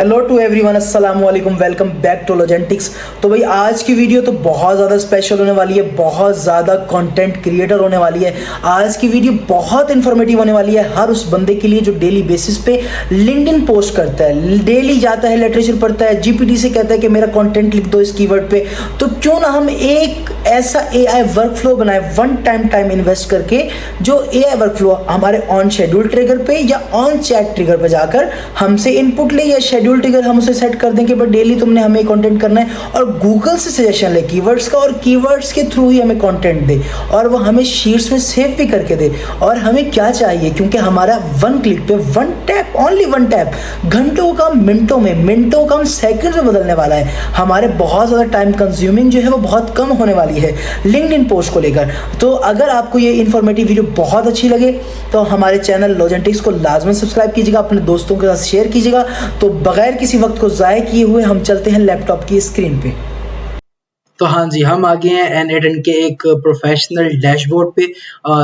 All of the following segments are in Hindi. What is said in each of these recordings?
हेलो टू एवरीवन, अस्सलाम वालेकुम, वेलकम बैक टू लॉजेंटिक्स। तो भाई आज की वीडियो तो बहुत ज़्यादा स्पेशल होने वाली है, बहुत ज़्यादा कंटेंट क्रिएटर होने वाली है। आज की वीडियो बहुत इन्फॉर्मेटिव होने वाली है हर उस बंदे के लिए जो डेली बेसिस पे लिंक्डइन पोस्ट करता है, डेली जाता है, लिटरेचर पढ़ता है, जीपीटी से कहता है कि मेरा कंटेंट लिख दो इस कीवर्ड पे। तो क्यों ना हम एक ऐसा एआई वर्कफ्लो बनाए वन टाइम इन्वेस्ट करके, जो एआई वर्कफ्लो हमारे ऑन शेड्यूल ट्रिगर पे या ऑन चैट ट्रिगर पे जाकर हमसे इनपुट ले या शेड्यूल ट्रिगर हम उसे सेट कर दें कि डेली तुमने हमें कंटेंट करना है, और गूगल से सजेशन ले कीवर्ड्स का, और कीवर्ड्स के थ्रू ही हमें कंटेंट दे, और वो हमें शीट्स में सेव भी करके दे। और हमें क्या चाहिए, क्योंकि हमारा वन क्लिक पे, one tap, only one tap, घंटों का मिनटों में, मिनटों का सेकंड में बदलने वाला है। हमारे बहुत ज़्यादा टाइम कंज्यूमिंग जो है वो बहुत कम होने वाली है लिंक्डइन पोस्ट को लेकर। तो अगर आपको ये इन्फॉर्मेटिव वीडियो बहुत अच्छी लगे तो हमारे चैनल लॉजेंटिक्स को लाजमी सब्सक्राइब कीजिएगा, अपने दोस्तों के साथ शेयर कीजिएगा। तो बगैर किसी वक्त को ज़ाया किए हुए हम चलते हैं लैपटॉप की स्क्रीन पे। तो हाँ जी, हम आ गए हैं N8N के एक प्रोफेशनल डैशबोर्ड पे,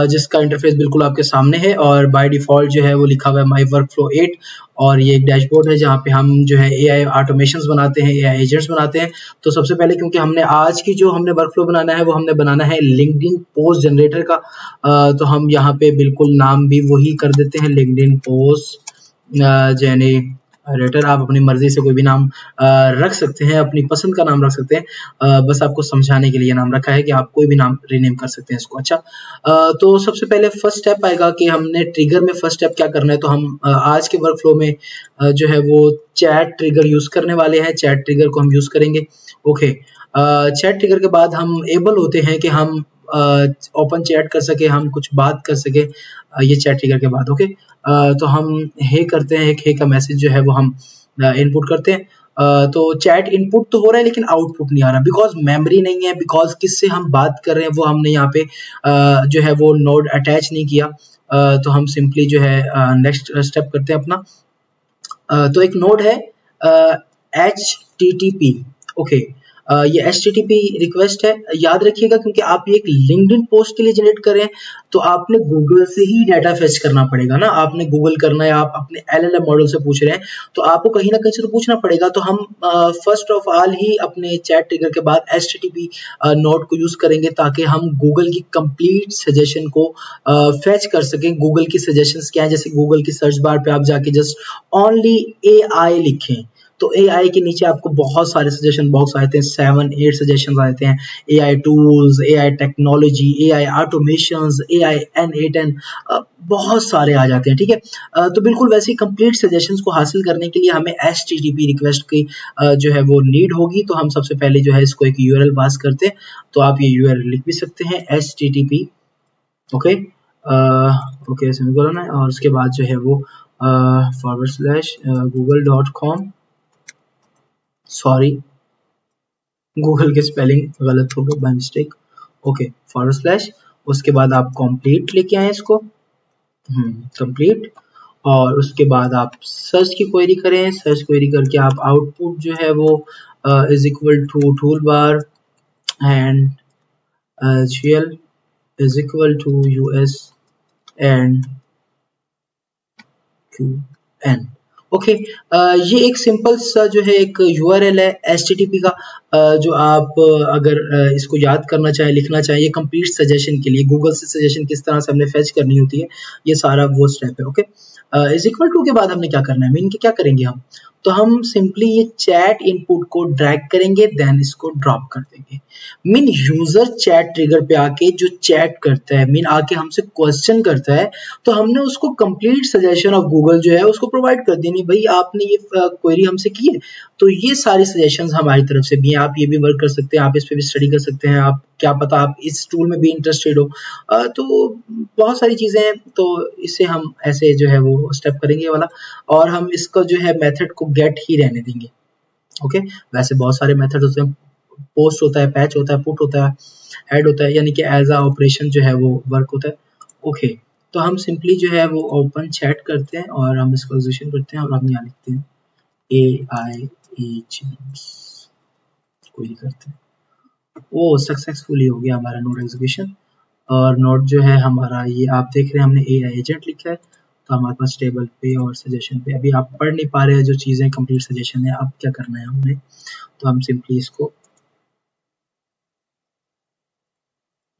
जिसका इंटरफेस बिल्कुल आपके सामने है, और बाय डिफ़ॉल्ट जो है वो लिखा हुआ है माई वर्कफ्लो 8। और ये एक डैशबोर्ड है जहाँ पे हम जो है एआई ऑटोमेशंस बनाते हैं, एआई एजेंट्स बनाते हैं। तो सबसे पहले, क्योंकि हमने आज की जो हमने वर्कफ्लो बनाना है वो हमने बनाना है लिंक्डइन पोस्ट जनरेटर का, तो हम यहाँ पे बिल्कुल नाम भी वही कर देते हैं, लिंक्डइन पोस्ट जनरेटर। आप अपनी मर्जी से कोई भी नाम रख सकते हैं, अपनी पसंद का नाम रख सकते हैं। बस आपको समझाने के लिए नाम रखा है कि आप कोई भी नाम रीनेम कर सकते हैं इसको। अच्छा, तो सबसे पहले फर्स्ट स्टेप आएगा कि हमने ट्रिगर में फर्स्ट स्टेप क्या करना है। तो हम आज के वर्कफ्लो में जो है वो चैट ट्रिगर यूज करने वाले हैं। चैट ट्रिगर को हम यूज करेंगे। ओके, चैट ट्रिगर के बाद हम एबल होते हैं कि हम ओपन चैट कर सके, हम कुछ बात कर सके, ये चैट ट्रिगर के बाद। ओके, तो हम हे करते हैं, एक हे का मैसेज जो है वो हम इनपुट करते हैं। तो चैट इनपुट तो हो रहा है लेकिन आउटपुट नहीं आ रहा, बिकॉज मेमोरी नहीं है, बिकॉज किससे हम बात कर रहे हैं वो हमने यहाँ पे जो है वो नोड अटैच नहीं किया। तो हम सिंपली जो है नेक्स्ट स्टेप करते हैं अपना। तो एक नोड है HTTP। ओके, ये HTTP रिक्वेस्ट है, याद रखिएगा, क्योंकि आप ये एक लिंक्डइन पोस्ट के लिए जनरेट कर रहे हैं तो आपने गूगल से ही डाटा फेच करना पड़ेगा ना। आपने गूगल करना है, आप अपने LLM मॉडल से पूछ रहे हैं तो आपको कहीं ना कहीं से तो पूछना पड़ेगा। तो हम फर्स्ट ऑफ ऑल ही अपने चैट ट्रिगर के बाद HTTP नोड को यूज करेंगे ताकि हम गूगल की कंप्लीट सजेशन को फेच कर सकें। गूगल की सजेशंस क्या है, जैसे गूगल की सर्च बार पे आप जाके जस्ट ओनली AI लिखें तो AI के नीचे आपको बहुत सारे सजेशन बॉक्स आते हैं, 7-8 सजेशन आते हैं। AI tools, AI technology, AI automations, AI N8N, बहुत सारे आ जाते हैं। ठीक है, तो बिल्कुल वैसे ही कंप्लीट सजेशंस को हासिल करने के लिए हमें HTTP रिक्वेस्ट की जो है वो नीड होगी। तो हम सबसे पहले जो है इसको एक URL पास करते हैं। तो आप ये URL लिख भी सकते हैं, HTTP। ओके, ओके सेमीकोलन है, और उसके बाद जो है वो /google.com, सॉरी गूगल के स्पेलिंग गलत हो गए बाय मिस्टेक। ओके, /, उसके बाद आप कंप्लीट लेके आए इसको, कंप्लीट, और उसके बाद आप सर्च की क्वेरी करें। सर्च क्वेरी करके आप आउटपुट जो है वो is equal to tool bar and GL is equal to US and QN। Okay, ये एक सिंपल सा जो है एक URL है HTTP का, जो आप अगर इसको याद करना चाहें, लिखना चाहें, ये कंप्लीट सजेशन के लिए, गूगल से सजेशन किस तरह से हमने फेच करनी होती है, ये सारा वो स्टेप है। ओके, इज इक्वल टू के बाद हमने क्या करना है, मीन के क्या करेंगे हम, तो हम सिंपली ये चैट इनपुट को ड्रैग करेंगे, देन इसको ड्रॉप कर देंगे। मीन यूजर चैट ट्रिगर पे आके जो चैट करता है, मीन आके हमसे क्वेश्चन करता है, तो हमने उसको कंप्लीट सजेशन ऑफ गूगल जो है उसको प्रोवाइड कर देनी। भाई आपने ये क्वेरी हमसे की है तो ये सारी सजेशंस हमारी तरफ से भी हैं, आप ये भी वर्क कर सकते हैं, आप इस पे भी स्टडी कर सकते हैं, आप क्या पता आप इस टूल में भी इंटरेस्टेड हो। तो बहुत सारी चीज़ें हैं, तो इससे हम ऐसे जो है वो स्टेप करेंगे वाला, और हम इसका जो है मेथड को गेट ही रहने देंगे। ओके, वैसे बहुत सारे मेथड होते हैं, पोस्ट होता है, पैच होता है, पुट होता है, ऐड होता है, यानी कि एज अ ऑपरेशन जो है वो वर्क होता है। ओके, तो हम सिंपली जो है वो ओपन चैट करते हैं और हम इसको एग्जीक्यूशन करते हैं, और हम यहाँ लिखते हैं AI एजेंट्स, कोई करते हैं, वो सक्सेसफुली हो गया हमारा नोड एग्जीक्यूशन। और नोड जो है हमारा, ये आप देख रहे हैं हमने AI एजेंट लिखा है, तो हमारे पास टेबल पे और सजेशन पे अभी आप पढ़ नहीं पा रहे हैं जो चीज़ें कंप्लीट सजेशन है, अब क्या करना है हमने, तो हम सिंपली इसको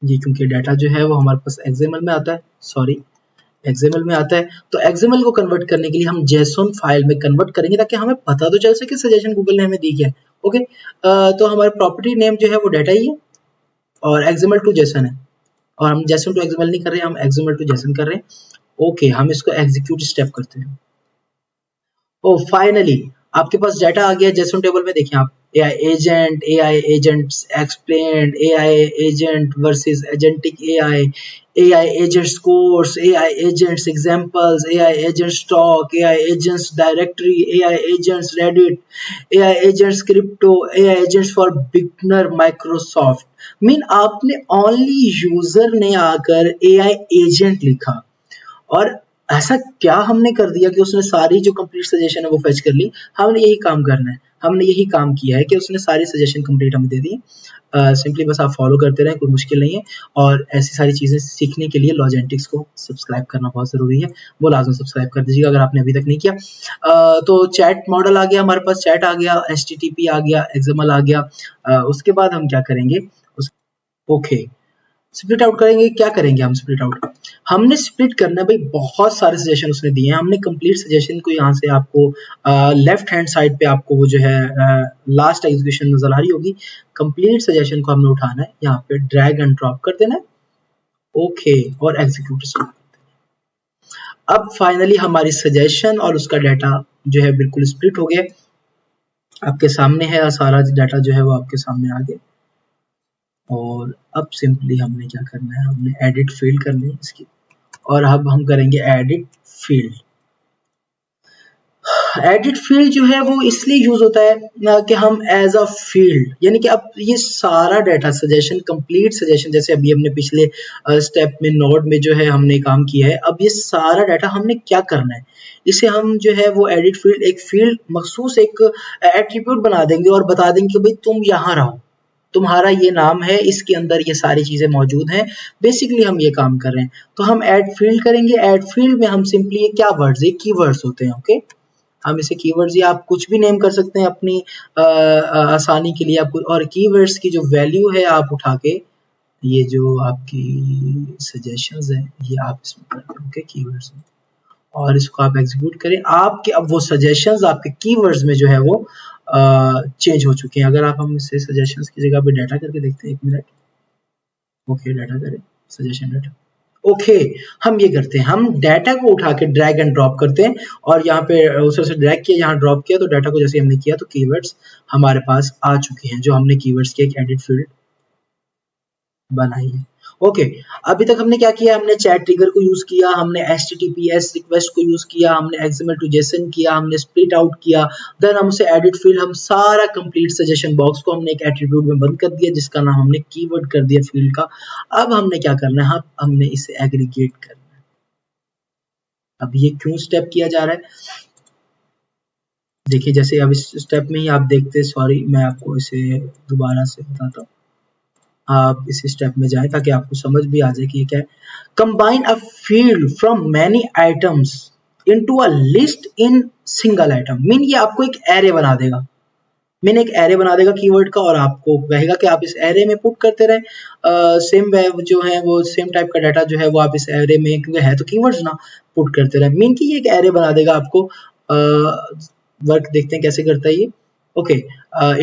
ये क्योंकि डाटा जो है वो हमारे पास एक्सएमएल में आता है, सॉरी एक्सएमएल में आता है, तो एक्सएमएल को कन्वर्ट करने के लिए हम जेसोन फाइल में कन्वर्ट करेंगे ताकि हमें पता तो चल सके सजेशन गूगल ने हमें दी क्या है। ओके, तो हमारे प्रॉपर्टी नेम जो है वो डाटा ही है और एक्सएमएल टू जेसन है, और हम जेसन टू एक्सएमएल नहीं कर रहे हैं, हम एक्सएमएल टू जेसन कर रहे हैं। ओके, हम इसको एग्जीक्यूट स्टेप करते हैं। ओ फाइनली आपके पास डाटा आ गया जेसन टेबल में। देखिए आप AI agents explained, AI agent versus agentic AI, AI agents course, AI agents examples, AI agents talk, AI agents directory, AI agents Reddit, AI agents crypto, AI agents for beginner Microsoft. Mean आपने ओनली यूजर ने आकर एआई एजेंट लिखा और ऐसा क्या हमने कर दिया कि उसने सारी जो कंप्लीट सजेशन है वो फेच कर ली। हमने यही काम करना है, हमने यही काम किया है कि उसने सारी सजेशन कंप्लीट हमें दे दी। सिंपली बस आप फॉलो करते रहें, कोई मुश्किल नहीं है। और ऐसी सारी चीज़ें सीखने के लिए लॉजेंटिक्स को सब्सक्राइब करना बहुत ज़रूरी है, वो लाजम सब्सक्राइब कर दीजिएगा अगर आपने अभी तक नहीं किया। तो चैट मॉडल आ गया हमारे पास, चैट आ गया, HTTP आ गया, XML आ गया। उसके बाद हम क्या करेंगे ओके स्प्लिट आउट करेंगे। क्या करेंगे हम स्प्लिट आउट, हमने स्प्लिट करना है भाई, बहुत सारे सजेशन उसने दिए हैं। हमने कंप्लीट सजेशन को यहाँ से आपको लेफ्ट हैंड साइड पे आपको वो जो है लास्ट एग्जीक्यूशन नजर आ रही होगी। कंप्लीट सजेशन को हमने उठाना है, यहाँ पे ड्रैग एंड ड्रॉप कर देना है, ओके, और एग्जीक्यूट। अब फाइनली हमारी सजेशन और उसका डाटा जो है बिल्कुल स्प्लिट हो गया, आपके सामने है, सारा डाटा जो है वो आपके सामने आ गया। और अब सिंपली हमने क्या करना है, हमने एडिट फील्ड करनी है इसकी, और अब हम करेंगे एडिट फील्ड। एडिट फील्ड जो है वो इसलिए यूज होता है कि हम एज अ फील्ड, यानी कि अब ये सारा डाटा सजेशन कंप्लीट सजेशन, जैसे अभी हमने पिछले स्टेप में नोड में जो है हमने काम किया है, अब ये सारा डाटा हमने क्या करना है, इसे हम जो है वो एडिट फील्ड, एक फील्ड मखसूस एक एट्रीब्यूट बना देंगे और बता देंगे कि भाई तुम यहाँ रहो, तुम्हारा ये नाम है, इसके अंदर ये सारी चीजें मौजूद हैं। बेसिकली हम ये काम कर रहे हैं, तो हम ऐड फील्ड करेंगे। ऐड फील्ड में हम सिंपली ये क्या वर्ड्स, ये कीवर्ड्स होते हैं, ओके। हम इसे कीवर्ड्स या आप कुछ भी नेम कर सकते हैं अपनी आसानी के लिए। आपको और कीवर्ड्स की जो वैल्यू है आप उठा के ये जो आपकी सजेशंस है ये आप इसमें कर दें, ओके, कीवर्ड्स में, और इसको आप एग्जीक्यूट करें। आपके अब वो सजेशंस आपके कीवर्ड्स में जो है वो चेंज हो चुके हैं। अगर आप हम इसे सजेशंस की जगह पे डाटा करके देखते हैं, 1 मिनट, ओके, डाटा करें, सजेशन डाटा, ओके। हम ये करते हैं, हम डाटा को उठा के ड्रैग एंड ड्रॉप करते हैं, और यहाँ पे उस से ड्रैग किया, यहाँ ड्रॉप किया, तो डाटा को जैसे हमने किया तो कीवर्ड्स हमारे पास आ चुके हैं, जो हमने कीवर्ड्स की एक एडिट फील्ड बनाई है, ओके। अभी तक हमने क्या किया, हमने चैट ट्रिगर को यूज किया, हमने HTTPS रिक्वेस्ट को यूज किया, हमने XML टू JSON किया, हमने स्प्लिट आउट किया, देन हमसे एडिट फील्ड, हम सारा कंप्लीट सजेशन बॉक्स को हमने एक एट्रीब्यूट में बंद कर दिया जिसका नाम हमने कीवर्ड कर दिया फील्ड का। अब हमने क्या करना है, हमने इसे एग्रीगेट करना है। अब ये क्यों स्टेप किया जा रहा है, देखिए जैसे अब इस स्टेप में ही आप देखते, सॉरी मैं आपको इसे दोबारा से बताता हूँ, आप इस स्टेप में जाएं ताकि आपको समझ भी आ जाए कि ये क्या है। Combine a field from many items into a list in single item. Mean ये आपको एक एरे बना देगा, मीन एक एरे बना देगा कीवर्ड का, और आपको कहेगा कि आप इस एरे में पुट करते रहे सेम जो है वो सेम टाइप का डाटा जो है वो आप इस एरे में, क्योंकि है तो कीवर्ड्स ना, पुट करते रहे। मीन कि ये एक एरे बना देगा आपको। वर्क देखते हैं कैसे करता है ये, ओके।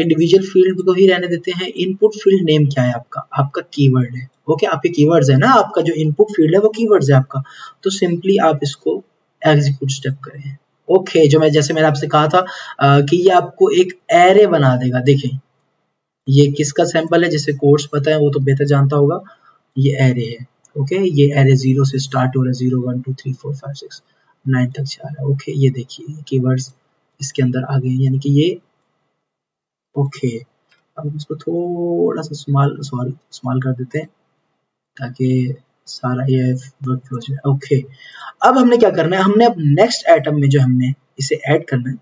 इंडिविजुअल फील्ड को ही रहने देते हैं। इनपुट फील्ड नेम क्या है आपका, आपका कीवर्ड है, ओके। आपके कीवर्ड्स है ना, आपका जो इनपुट फील्ड है वो कीवर्ड्स है आपका, तो सिंपली आप इसको एग्जीक्यूट स्टेप करें, ओके। जो मैं जैसे मैंने आपसे कहा था कि ये आपको एक एरे बना देगा। देखें ये किसका सैंपल है, जिसे कोर्स पता है वो तो बेहतर जानता होगा, ये एरे है, ओके। ये एरे 0 से स्टार्ट हो रहा है, 0 1 2 3 4 5 6 9 तक जा रहा है, ओके। ये देखिए कीवर्ड्स इसके अंदर आ गए, यानी कि ये, ओके। अब इसको थोड़ा सा स्मॉल कर देते हैं ताकि सारा ये वर्क फ्लो जो है, ओके। अब हमने क्या करना है, हमने अब नेक्स्ट आइटम में जो हमने इसे ऐड करना है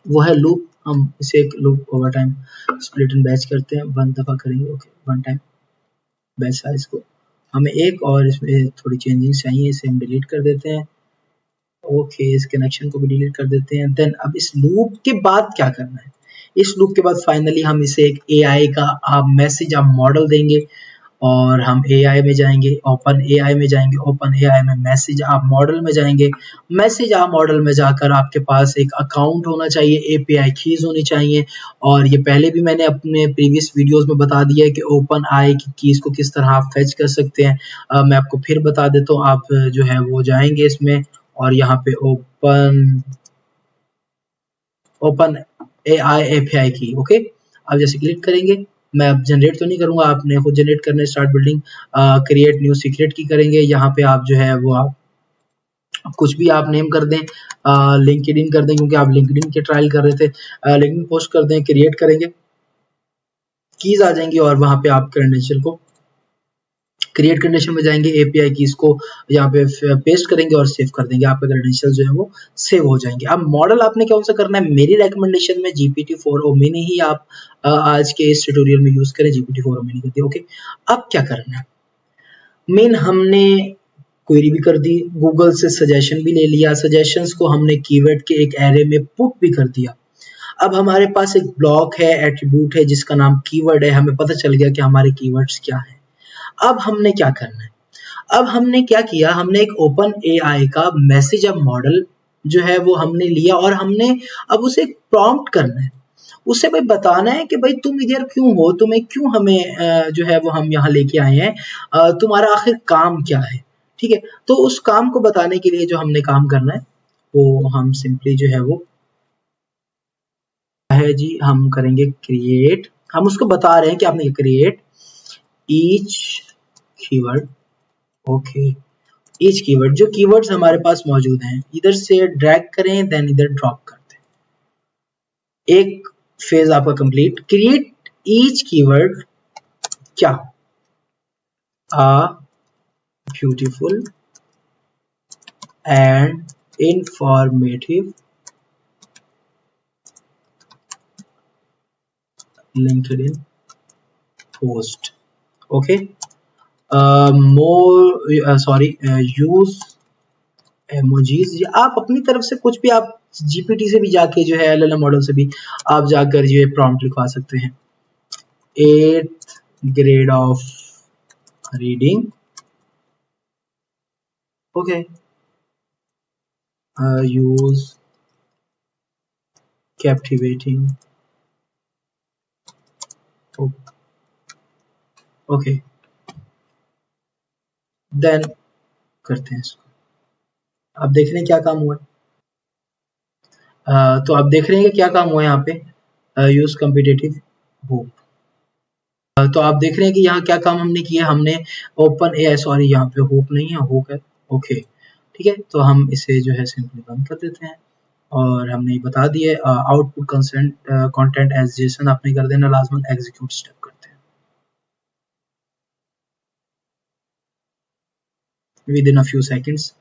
वो है लूप। हम इसे एक loop over time split and batch करते हैं, 1 दफा करेंगे, ओके। 1 टाइम बैच साइज को हमें एक, और इसमें थोड़ी चेंजिंग चाहिए, इसे हम डिलीट कर देते हैं, ओके, इस कनेक्शन को भी डिलीट कर देते हैं। देन अब इस लूप के बाद क्या करना है? इस लूप के बाद फाइनली हम इसे एक एआई का मैसेज मॉडल देंगे और हम एआई में जाएंगे, ओपन एआई में जाएंगे, ओपन एआई में मैसेज आप मॉडल में जाएंगे। मैसेज आप मॉडल में जाकर आपके पास एक अकाउंट होना चाहिए, एपीआई कीज होनी चाहिए। और ये पहले भी मैंने अपने प्रीवियस वीडियोस में बता दिया है कि ओपन आई की कीज को किस तरह आप फेच कर सकते हैं। मैं आपको फिर बता देता हूँ। आप जो है वो जाएंगे इसमें और यहाँ पे ओपन ओपन एआई एपीआई की, ओके। आप जैसे क्लिक करेंगे, मैं अब जनरेट तो नहीं करूंगा, आपने खुद जनरेट करना start building, create new secret की करेंगे। यहाँ पे आप जो है वो आप कुछ भी आप नेम कर दें, लिंक्डइन कर दें क्योंकि आप लिंक्डइन के ट्रायल कर रहे थे, लिंक्डइन पोस्ट कर दें, क्रिएट करेंगे, कीज आ जाएंगी और वहां पे आप क्रेडेंशियल को क्रिएट कंडीशन में जाएंगे, एपीआई की इसको यहाँ पे पेस्ट करेंगे और सेव कर देंगे, आपका क्रेडेंशियल जो है वो सेव हो जाएंगे। अब मॉडल आपने कौन सा करना है? मेरी रेकमेंडेशन में GPT-4 ओमिनी ही आप आज के इस ट्यूटोरियल में यूज करें, GPT-4 ओमिनी कर दिया, ओके। अब क्या करना है? मेन हमने क्वेरी भी कर दी, गूगल से सजेशन भी ले लिया, सजेशंस को हमने कीवर्ड के एक एरे में पुट भी कर दिया। अब हमारे पास एक ब्लॉक है, एट्रीब्यूट है जिसका नाम कीवर्ड है, हमें पता चल गया कि हमारे कीवर्ड्स क्या है। अब हमने क्या करना है? अब हमने क्या किया, हमने एक ओपन एआई का मैसेज अब मॉडल जो है वो हमने लिया और हमने अब उसे प्रॉम्प्ट करना है, उसे भाई बताना है कि भाई तुम इधर क्यों हो, तुम्हें क्यों हमें जो है वो हम यहाँ लेके आए हैं, तुम्हारा आखिर काम क्या है, ठीक है। तो उस काम को बताने के लिए जो हमने काम करना है वो हम सिंपली जो है वो है जी, हम करेंगे क्रिएट, हम उसको बता रहे हैं कि आपने create each keyword, okay. Each keyword, जो कीवर्ड्स हमारे पास मौजूद हैं इधर से ड्रैग करें, देन इधर ड्रॉप करते हैं। एक फेज आपका कंप्लीट। क्रिएट ईच कीवर्ड क्या? A beautiful and informative LinkedIn post, okay. More sorry use emojis, या आप अपनी तरफ से कुछ भी, आप जीपीटी से भी जाके जो है एलएलएम मॉडल से भी आप जाकर जो है प्रॉम्प्ट लिखवा सकते हैं। 8th grade of reading, okay. Use captivating, okay. Then करते हैं इसको। आप देख रहे हैं क्या काम हुआ है? तो आप देख रहे हैं कि क्या काम हुआ है यहाँ पे, यूज कम्पिटेटिव होप। तो आप देख रहे हैं कि यहाँ क्या काम हमने किया, हमने ओपन ए, सॉरी यहाँ पे होप नहीं है, होप है, ओके, ठीक है। तो हम इसे जो है सिंपली बंद कर देते हैं और हमने बता दिया output consent content as JSON आपने कर देना, लाजमन एग्जीक्यूट स्टेप करते हैं। Within a few seconds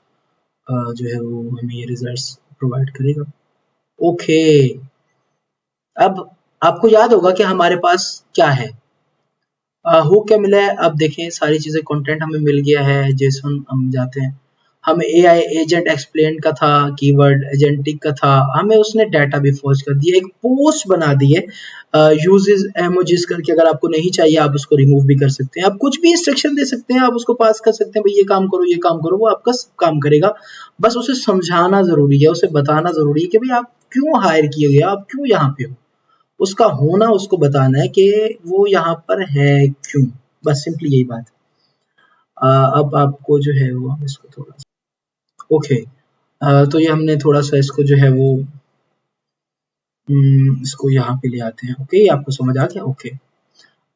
जो है वो हमें ये रिजल्ट्स प्रोवाइड करेगा, ओके। अब आपको याद होगा कि हमारे पास क्या है, हो क्या मिला है। अब देखें सारी चीजें, कंटेंट हमें मिल गया है, जेसन हम जाते हैं, हमें एआई एजेंट एक्सप्लेन का था, कीवर्ड एजेंटिक का था, हमें उसने डाटा भी फॉर्ज कर दिया, एक पोस्ट बना दी है यूजेस एमोजीज करके। अगर आपको नहीं चाहिए आप उसको रिमूव भी कर सकते हैं, आप कुछ भी इंस्ट्रक्शन दे सकते हैं, आप उसको पास कर सकते हैं, भाई ये काम करो, ये काम करो, वो आपका सब काम करेगा। बस उसे समझाना जरूरी है, उसे बताना जरूरी है कि भाई आप क्यों हायर किए गए, आप क्यों यहाँ पे हो, उसका होना उसको बताना है कि वो यहाँ पर है क्यों, बस सिंपली यही बात है। अब आपको जो है वो हम इसको थोड़ा सा, ओके। तो ये हमने थोड़ा सा इसको जो है वो इसको यहाँ पे ले आते हैं, ओके। आपको समझ आ गया, ओके।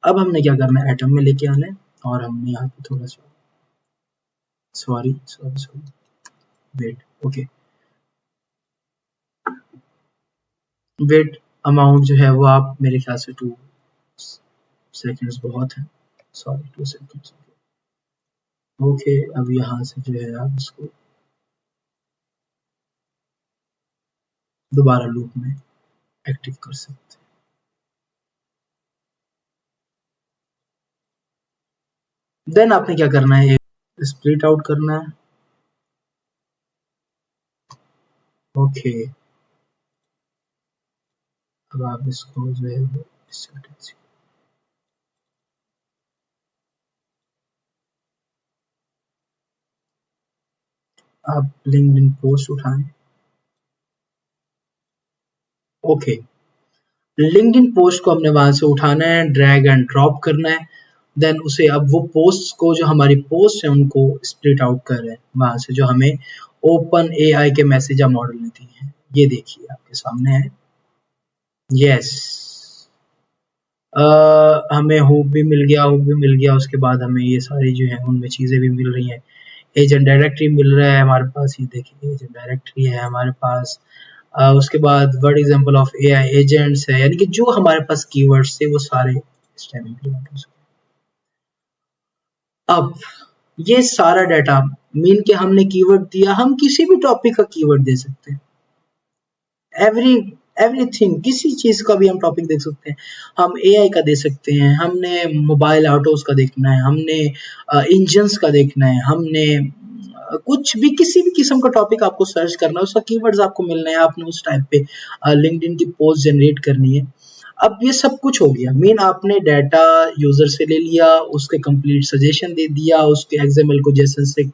अब हमने क्या करना है, एटम में लेके आना है और हमने यहाँ पे थोड़ा सा, sorry sorry sorry, wait, okay. Wait amount जो है वो आप मेरे ख्याल से 2 सेकेंड्स बहुत है, सॉरी 2 सेकेंड्स, ओके। अब यहाँ से जो है आप इसको दोबारा लूप में एक्टिव कर सकते हैं। देन आपने क्या करना है, स्प्लिट आउट करना है, ओके, अब आप इसको जो है वो आप लिंक्डइन पोस्ट उठाएं। ओके, लिंक्डइन पोस्ट को हमने वहां से उठाना है, ड्रैग एंड ड्रॉप करना है। देन उसे अब वो पोस्ट को जो हमारी पोस्ट है उनको स्प्लिट आउट कर रहे हैं वहां से, जो हमें ओपन एआई के मैसेज मॉडल ने दी है। ये देखिए आपके सामने है। यस, हमें हुक भी मिल गया, हुक भी मिल गया। उसके बाद हमें ये सारी जो है उनमें चीजें भी मिल रही हैं। एजेंट डायरेक्टरी मिल रहा है हमारे पास, ये देखिए एजेंट डायरेक्टरी है हमारे पास। उसके बाद word example of AI agents है, यानी कि जो हमारे पास कीवर्ड्स थे वो सारे इस टाइम इंप्लीमेंट हो सकते हैं। अब ये सारा डाटा मीन के हमने कीवर्ड दिया, हम किसी भी टॉपिक का कीवर्ड दे सकते हैं। एवरी एवरीथिंग, किसी चीज का भी हम टॉपिक देख सकते हैं। हम एआई का दे सकते हैं, हमने मोबाइल ऑटोज का देखना है, हमने इंजन्स का देखना है, हमने कुछ भी किसी भी किस्म का टॉपिक आपको सर्च करना है, उसका कीवर्ड्स आपको मिलना है, आपने उस टाइप पे लिंक्डइन की पोस्ट जनरेट करनी है। अब ये सब कुछ हो गया, मेन आपने डाटा यूजर से ले लिया, उसके कंप्लीट सजेशन दे दिया, उसके एक्सएमएल को जेसन से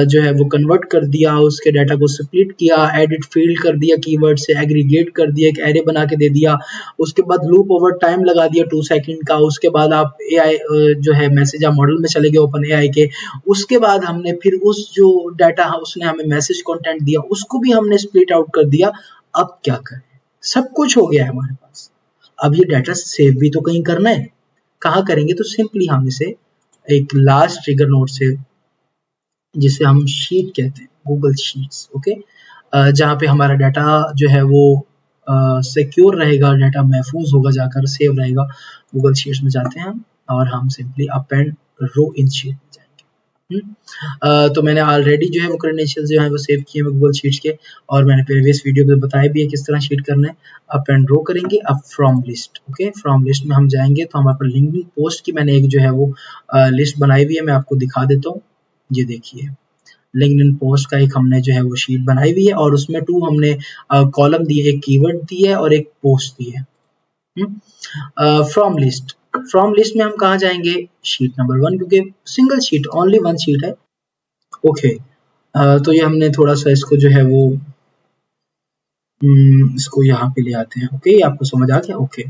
जो है वो कन्वर्ट कर दिया, उसके डाटा को स्प्लिट किया, एडिट फील्ड कर दिया, कीवर्ड से एग्रीगेट कर दिया, एक एरे बना के दे दिया। उसके बाद लूप ओवर टाइम लगा दिया 2 सेकंड का। उसके बाद आप एआई जो है मैसेज मॉडल में चले गए ओपन एआई के। उसके बाद हमने फिर उस जो डाटा उसने हमें मैसेज कंटेंट दिया उसको भी हमने स्प्लिट आउट कर दिया। अब क्या करें, सब कुछ हो गया है हमारे पास। अब ये डाटा सेव भी तो कहीं करना है, कहाँ करेंगे? तो सिंपली हम इसे एक लास्ट ट्रिगर नोट से, जिसे हम शीट कहते हैं, गूगल शीट्स, ओके, जहाँ पे हमारा डाटा जो है वो सिक्योर रहेगा, डाटा महफूज होगा, जाकर सेव रहेगा। गूगल शीट्स में जाते हैं हम और हम सिंपली अपेंड रो इन शीट में जाएंगे। तो मैंने ऑलरेडी जो है वो क्रेडेंशियल्स जो है वो सेव किए हैं गूगल शीट्स के, और मैंने प्रीवियस वीडियो में बताया भी है किस तरह शीट करना है। अप एंड रो करेंगे, अब from list, okay, from list में हम जाएंगे तो हमारे पास लिंक्डइन पोस्ट की मैंने एक जो है वो लिस्ट बनाई हुई है, मैं आपको दिखा देता हूँ। ये देखिए लिंक्डइन पोस्ट का एक हमने जो है वो शीट बनाई हुई है, और उसमें 2 हमने कॉलम दिए, एक कीवर्ड दी है और एक पोस्ट दी है। फ्रॉम लिस्ट, फ्रॉम लिस्ट में हम कहाँ जाएंगे? शीट नंबर 1, क्योंकि सिंगल शीट, ओनली 1 शीट है। ओके, तो ये हमने थोड़ा सा इसको जो है वो इसको यहाँ पे ले आते हैं। ओके, आपको समझ आ गया? ओके,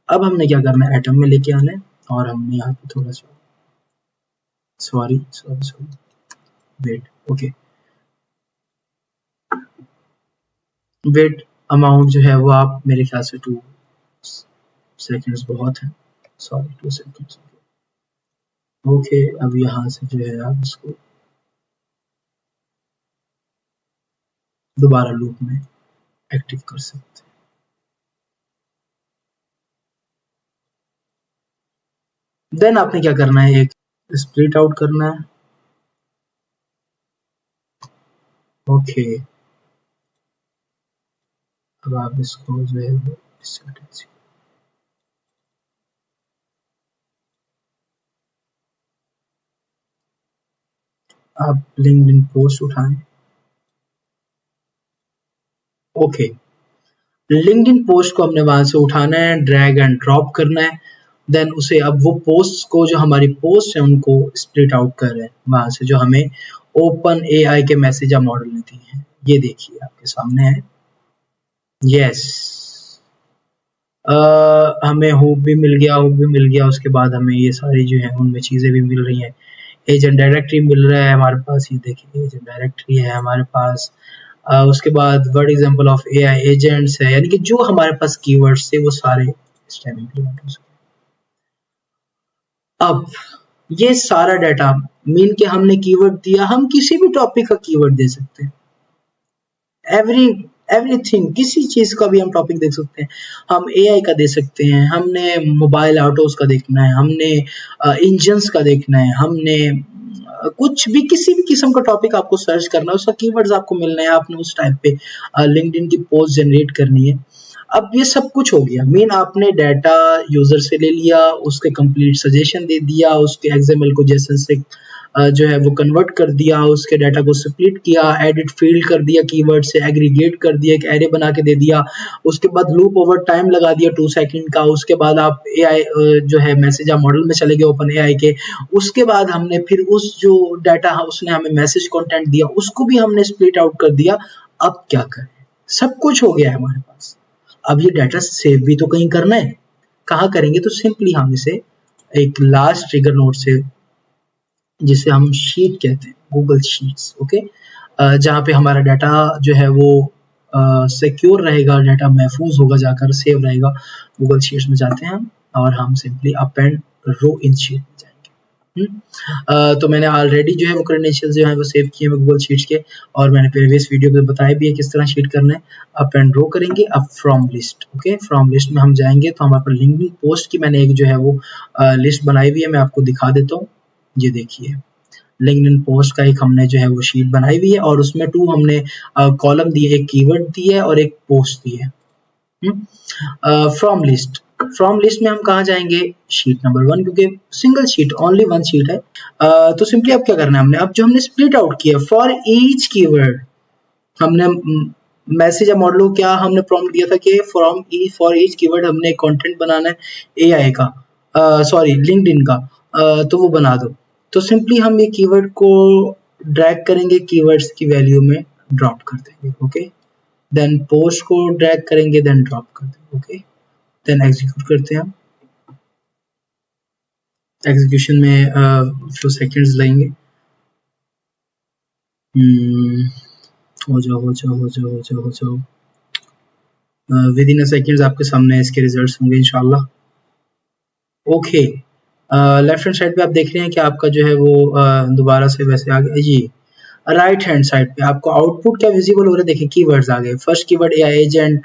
अब हमने क्या करना है, एटम में लेके आना है, और हमने यहाँ पे थोड़ा सा sorry wait, okay, wait amount जो है वो आप मेरे ख्याल से 2 सेकेंड्स बहुत है, सॉरी 2 सेकेंड्स। ओके, अब यहाँ से जो है आप इसको दोबारा लूप में एक्टिव कर सकते हैं। देन आपने क्या करना है, एक स्प्लिट आउट करना है। ओके, अब आप इसको जो है वो आप लिंक्डइन पोस्ट उठाएं। ओके, लिंक्डइन पोस्ट को हमने वहां से उठाना है, ड्रैग एंड ड्रॉप करना है। देन उसे अब वो पोस्ट को जो हमारी पोस्ट है उनको स्प्लिट आउट कर रहे हैं वहां से, जो हमें ओपन एआई के मैसेज मॉडल ने दी है। ये देखिए आपके सामने है। यस, हमें हुक भी मिल गया, हुक भी मिल गया। उसके बाद हमें ये सारी जो है उनमें चीजें भी मिल रही हैं। एजेंट डायरेक्टरी मिल रहा है हमारे पास, ये देखिए एजेंट डायरेक्टरी है हमारे पास। उसके बाद word example of AI agents है, यानी कि जो हमारे पास कीवर्ड्स थे वो सारे इस टाइम इंप्लीमेंट हो सकते हैं। अब ये सारा डाटा मीन के हमने कीवर्ड दिया, हम किसी भी टॉपिक का कीवर्ड दे सकते हैं। एवरीथिंग, किसी चीज का भी हम टॉपिक देख सकते हैं। हम एआई का दे सकते हैं, हमने मोबाइल ऑटोज का देखना है, हमने इंजन्स का देखना है, हमने कुछ भी किसी भी किस्म का टॉपिक आपको सर्च करना है, उसका कीवर्ड्स आपको मिलना है, आपने उस टाइप पे लिंक्डइन की पोस्ट जनरेट करनी है। अब ये सब कुछ हो गया, मेन आपने डाटा यूजर से ले लिया, उसके कंप्लीट सजेशन दे दिया, उसके एक्सएमएल को जेसन से जो है वो कन्वर्ट कर दिया, उसके डाटा को स्प्लिट किया, एडिट फील्ड कर दिया, कीवर्ड से एग्रीगेट कर दिया, एक एरे बना के दे दिया, उसके बाद लूप ओवर टाइम लगा दिया 2 सेकंड का, उसके बाद आप एआई जो है मैसेज आप मॉडल में चले गए ओपन एआई के, उसके बाद हमने फिर उस जो डाटा उसने हमें मैसेज कंटेंट दिया उसको भी हमने स्प्लिट आउट कर दिया। अब क्या करें, सब कुछ हो गया है हमारे पास, अब ये डाटा सेव भी तो कहीं करना है, कहाँ करेंगे? तो सिंपली हम इसे एक लास्ट ट्रिगर नोड से, जिसे हम शीट कहते हैं, गूगल शीट्स, ओके, जहाँ पे हमारा डाटा जो है वो सिक्योर रहेगा, डाटा महफूज होगा, जाकर सेव रहेगा, गूगल शीट्स में जाते हैं हम और हम सिंपली अपेंड रो इन शीट में जाएंगे। तो मैंने ऑलरेडी जो है वो क्रेडेंशियल्स जो है वो सेव किए हैं गूगल शीट्स के, और मैंने प्रीवियस वीडियो में बताया भी है किस तरह शीट करना है। अप एंड रो करेंगे, अब from list, okay, from list में हम जाएंगे तो हमारे पास लिंक्डइन पोस्ट की मैंने एक जो है वो लिस्ट बनाई हुई है, मैं आपको दिखा देता हूँ। ये देखिए, लिंक्डइन पोस्ट का एक हमने जो है वो शीट बनाई हुई है और उसमें 2 हमने कॉलम दिए, एक कीवर्ड दी है और एक पोस्ट दी है। फ्रॉम लिस्ट में हम कहाँ जाएंगे? शीट नंबर 1, क्योंकि सिंगल शीट, ओनली 1 शीट है। तो सिंपली अब क्या करना है हमने, अब जो हमने स्प्लिट आउट किया फॉर ईच कीवर्ड, हमने मैसेज या मॉडल को क्या हमने प्रॉम्प्ट दिया था कि फॉर ईच कीवर्ड हमने कंटेंट बनाना है एआई का, सॉरी लिंक्डइन का, तो वो बना दो। तो सिंपली हम ये कीवर्ड को ड्रैग करेंगे, कीवर्ड्स की वैल्यू में ड्रॉप कर देंगे, ओके, देन पोस्ट को ड्रैग करेंगे, देन ड्रॉप कर देंगे, ओके, देन एग्जीक्यूट करते हैं हम। एग्जीक्यूशन में फ्यू सेकंड्स लगेंगे। हो जाओ विद इन अ सेकंड्स आपके सामने इसके रिजल्ट्स होंगे इंशाल्लाह। ओके, लेफ्ट हैंड साइड पे आप देख रहे हैं कि आपका जो है वो दोबारा से वैसे आ गया जी। राइट हैंड साइड पे आपको आउटपुट क्या विजिबल हो रहा है, देखिए कीवर्ड्स आ गए। First keyword AI agent,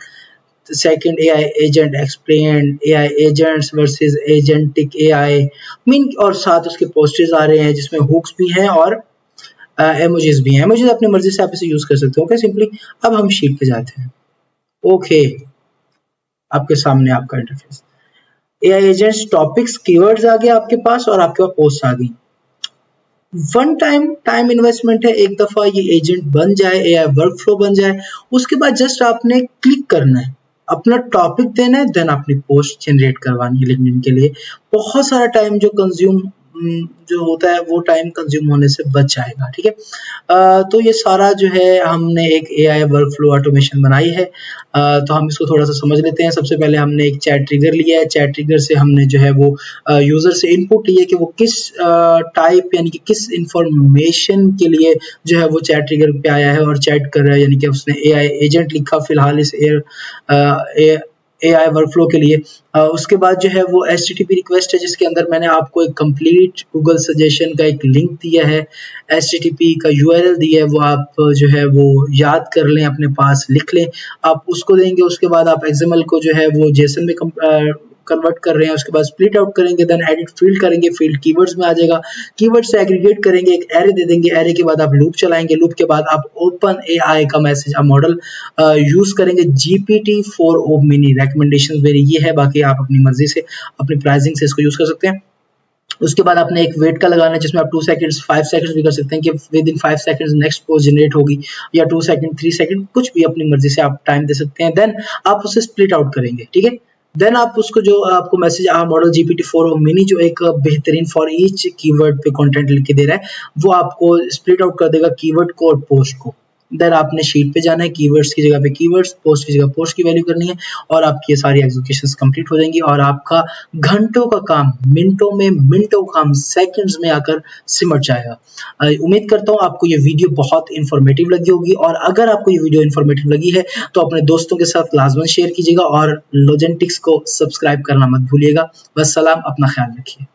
second AI agent explain, AI agents versus agentic AI mean, और साथ उसके पोस्टर्स आ रहे हैं जिसमें हुक्स भी हैं और इमोजीज भी हैं। इमोजीज अपनी मर्जी से आप इसे यूज कर सकते हो, ओके। सिंपली अब हम शीट पे जाते हैं, ओके, आपके सामने आपका interface, AI agents, topics, keywords आ गया आपके पास और आपके पास पोस्ट आ गई। वन टाइम इन्वेस्टमेंट है, एक दफा ये एजेंट बन जाए, एआई वर्कफ्लो बन जाए, उसके बाद जस्ट आपने क्लिक करना है, अपना टॉपिक देना है, देन अपनी पोस्ट जनरेट करवानी है लिंक्डइन के लिए। बहुत सारा टाइम जो कंज्यूम जो होता है वो टाइम कंज्यूम होने से बच जाएगा, ठीक है। तो ये सारा जो है हमने एक एआई वर्कफ्लो ऑटोमेशन बनाई है। तो हम इसको थोड़ा सा समझ लेते हैं। सबसे पहले हमने एक चैट ट्रिगर लिया है, चैट ट्रिगर से हमने जो है वो यूजर से इनपुट लिया कि वो किस टाइप यानी कि किस इंफॉर्मेशन के लिए जो है वो चैट ट्रिगर पे आया है और चैट कर रहा है, यानी कि उसने एआई एजेंट लिखा फिलहाल इस एआई वर्कफ्लो के लिए। उसके बाद जो है वो HTTP रिक्वेस्ट है जिसके अंदर मैंने आपको एक कंप्लीट गूगल सजेशन का एक लिंक दिया है, HTTP का URL दिया है, वो आप जो है वो याद कर लें, अपने पास लिख लें, आप उसको देंगे। उसके बाद आप XML को जो है वो JSON में कन्वर्ट कर रहे हैं, उसके बाद स्प्लिट आउट करेंगे, देन एडिट फील्ड करेंगे, फील्ड कीवर्ड्स में आ जाएगा, कीवर्ड से एग्रीगेट करेंगे, एक एरे दे देंगे, एरे के बाद आप लूप चलाएंगे, लूप के बाद आप ओपन एआई का मैसेज मॉडल यूज करेंगे। GPT-4o मिनी रिकमेंडेशन मेरी ये है, बाकी आप अपनी मर्जी से अपनी प्राइसिंग से इसको यूज कर सकते हैं। उसके बाद आपने एक वेट का लगाना है जिसमें आप 2 सेकंड्स 5 सेकंड्स भी कर सकते हैं कि with in 5 seconds next post generate होगी, या 2 सेकंड 3 सेकंड, कुछ भी अपनी मर्जी से आप टाइम दे सकते हैं। देन आप उसे स्प्लिट आउट करेंगे, ठीक है। देन आप उसको जो आपको मैसेज मॉडल GPT-4o मिनी जो एक बेहतरीन फॉर ईच कीवर्ड पे कंटेंट लिख के दे रहा है वो आपको स्प्लिट आउट कर देगा कीवर्ड को और पोस्ट को। देन आपने शीट पे जाना है, कीवर्ड्स की जगह पे कीवर्ड्स, पोस्ट की जगह पोस्ट की वैल्यू करनी है और आपकी ये सारी एग्जीक्यूशंस कंप्लीट हो जाएंगी और आपका घंटों का काम मिनटों का काम सेकंड्स में आकर सिमट जाएगा। उम्मीद करता हूँ आपको ये वीडियो बहुत इंफॉर्मेटिव लगी होगी, और अगर आपको ये वीडियो इंफॉर्मेटिव लगी है तो अपने दोस्तों के साथ लाजमन शेयर कीजिएगा और लॉजेंटिक्स को सब्सक्राइब करना मत भूलिएगा। वस्सलाम, अपना ख्याल रखिए।